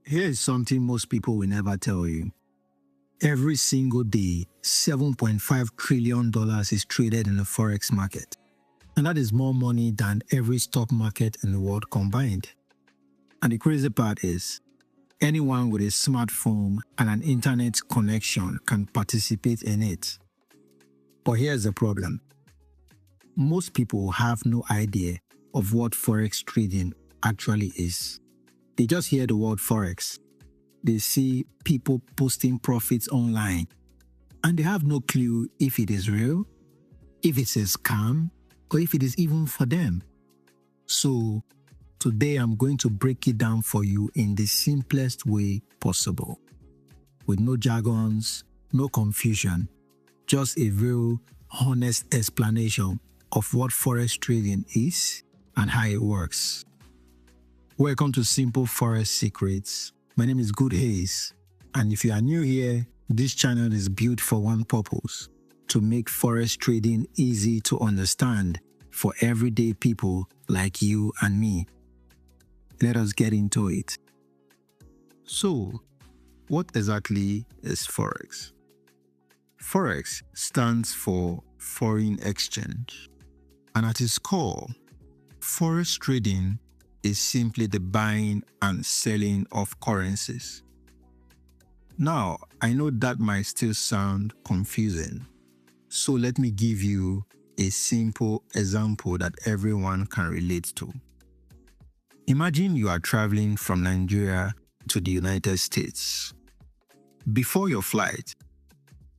Here is something most people will never tell you. Every single day, $7.5 trillion is traded in the Forex market. And that is more money than every stock market in the world combined. And the crazy part is, anyone with a smartphone and an internet connection can participate in it. But here's the problem. Most people have no idea of what Forex trading actually is. They just hear the word Forex. They see people posting profits online, and they have no clue if it is real, if it's a scam, or if it is even for them. So today I'm going to break it down for you in the simplest way possible, with no jargons, no confusion, just a real honest explanation of what Forex trading is and how it works. Welcome to Simple Forex Secrets. My name is Good Hayes, and if you are new here, this channel is built for one purpose: to make Forex trading easy to understand for everyday people like you and me. Let us get into it. So, what exactly is Forex? Forex stands for foreign exchange, and at its core, Forex trading is simply the buying and selling of currencies. Now, I know that might still sound confusing, so let me give you a simple example that everyone can relate to. Imagine you are traveling from Nigeria to the United States. Before your flight,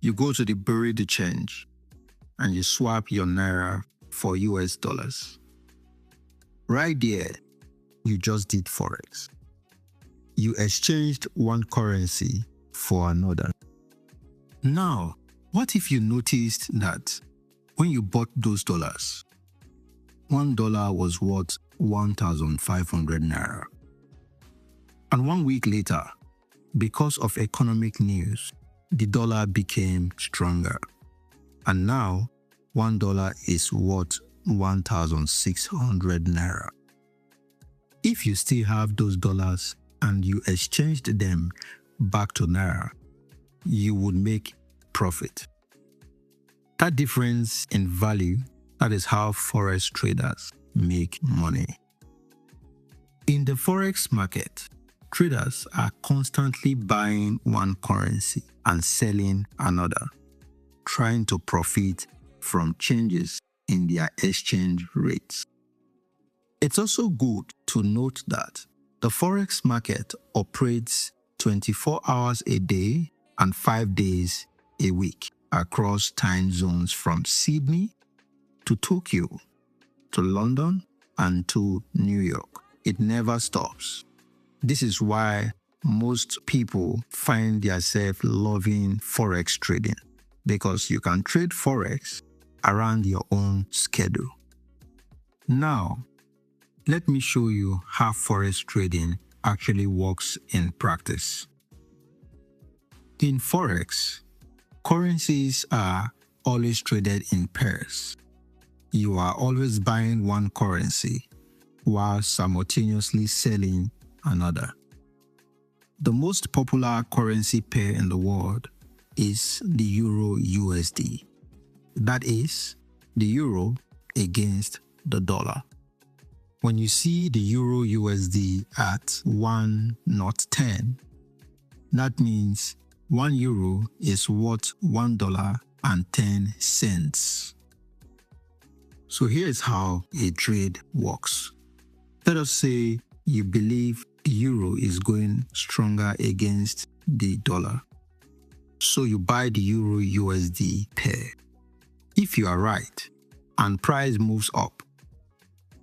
you go to the bureau de change and you swap your naira for US dollars. Right there, you just did Forex. You exchanged one currency for another. Now, what if you noticed that when you bought those dollars, $1 was worth 1,500 naira? And 1 week later, because of economic news, the dollar became stronger. And now, $1 is worth 1,600 naira. If you still have those dollars and you exchanged them back to naira, you would make profit. That difference in value, that is how Forex traders make money. In the Forex market, traders are constantly buying one currency and selling another, trying to profit from changes in their exchange rates. It's also good to note that the Forex market operates 24 hours a day and 5 days a week across time zones from Sydney to Tokyo to London and to New York. It never stops. This is why most people find themselves loving Forex trading, because you can trade Forex around your own schedule. Now, let me show you how Forex trading actually works in practice. In Forex, currencies are always traded in pairs. You are always buying one currency while simultaneously selling another. The most popular currency pair in the world is the Euro USD. That is, the euro against the dollar. When you see the Euro USD at 1.10, that means 1 euro is worth $1.10. So here's how a trade works. Let us say you believe the euro is going stronger against the dollar. So you buy the Euro USD pair. If you are right and price moves up,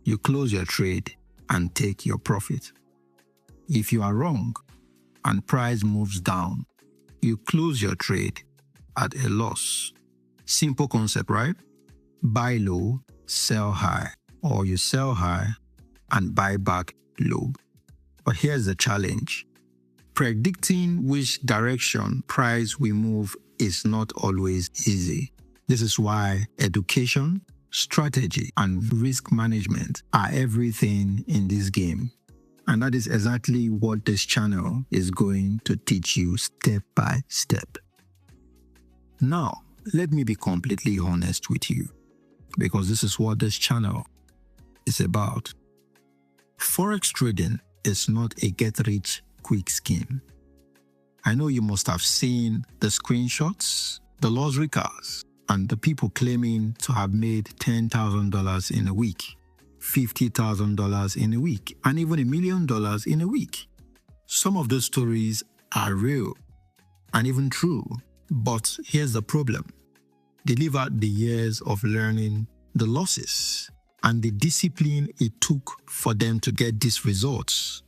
you close your trade and take your profit. If you are wrong and price moves down, you close your trade at a loss. Simple concept, right? Buy low, sell high, or you sell high and buy back low. But here's the challenge. Predicting which direction price will move is not always easy. This is why education, strategy, and risk management are everything in this game. And that is exactly what this channel is going to teach you step by step. Now, let me be completely honest with you, because this is what this channel is about. Forex trading is not a get-rich-quick scheme. I know you must have seen the screenshots, the luxury cars, and the people claiming to have made $10,000 in a week, $50,000 in a week, and even $1 million in a week. Some of those stories are real and even true, but here's the problem. They live out the years of learning the losses and the discipline it took for them to get these results.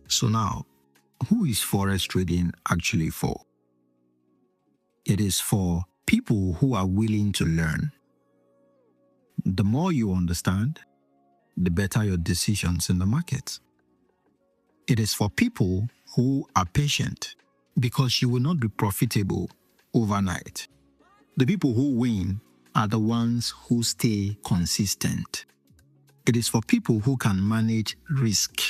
So now, who is Forex trading actually for? It is for people who are willing to learn. The more you understand, the better your decisions in the market. It is for people who are patient, because you will not be profitable overnight. The people who win are the ones who stay consistent. It is for people who can manage risk.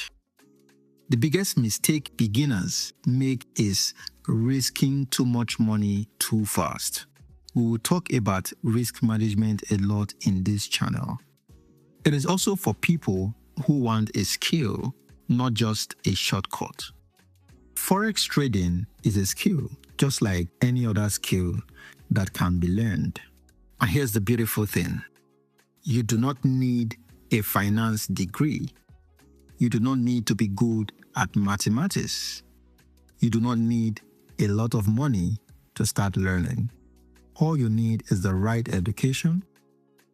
The biggest mistake beginners make is risking too much money too fast. We will talk about risk management a lot in this channel. It is also for people who want a skill, not just a shortcut. Forex trading is a skill, just like any other skill that can be learned. And here's the beautiful thing. You do not need a finance degree. You do not need to be good at mathematics. You do not need a lot of money to start learning. All you need is the right education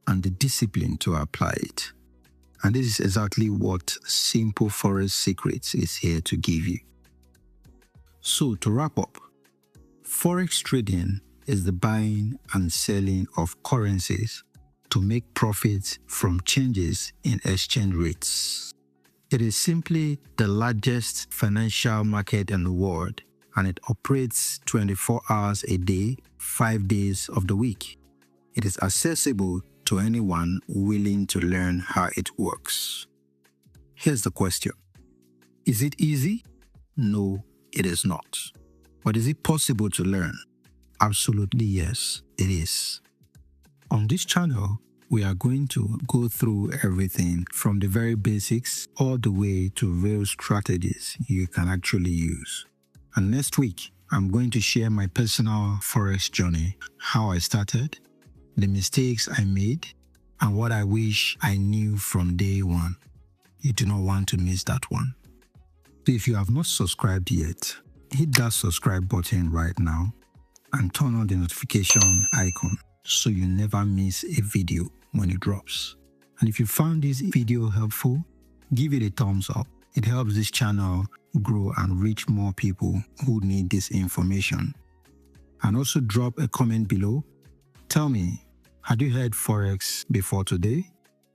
and the discipline to apply it. And this is exactly what Simple Forex Secrets is here to give you. So to wrap up, Forex trading is the buying and selling of currencies to make profits from changes in exchange rates. It is simply the largest financial market in the world, and it operates 24 hours a day, 5 days of the week. It is accessible to anyone willing to learn how it works. Here's the question. Is it easy? No, it is not. But is it possible to learn? Absolutely yes, it is. On this channel, we are going to go through everything from the very basics all the way to real strategies you can actually use. And next week, I'm going to share my personal Forex journey, how I started, the mistakes I made, and what I wish I knew from day one. You do not want to miss that one. So if you have not subscribed yet, hit that subscribe button right now and turn on the notification icon so you never miss a video when it drops. And if you found this video helpful, give it a thumbs up. It helps this channel grow and reach more people who need this information. And also drop a comment below. Tell me, had you heard Forex before today?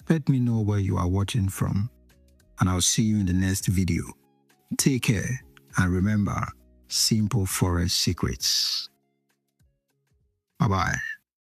Let me know where you are watching from. And I'll see you in the next video. Take care, and remember, Simple Forex Secrets. Bye-bye.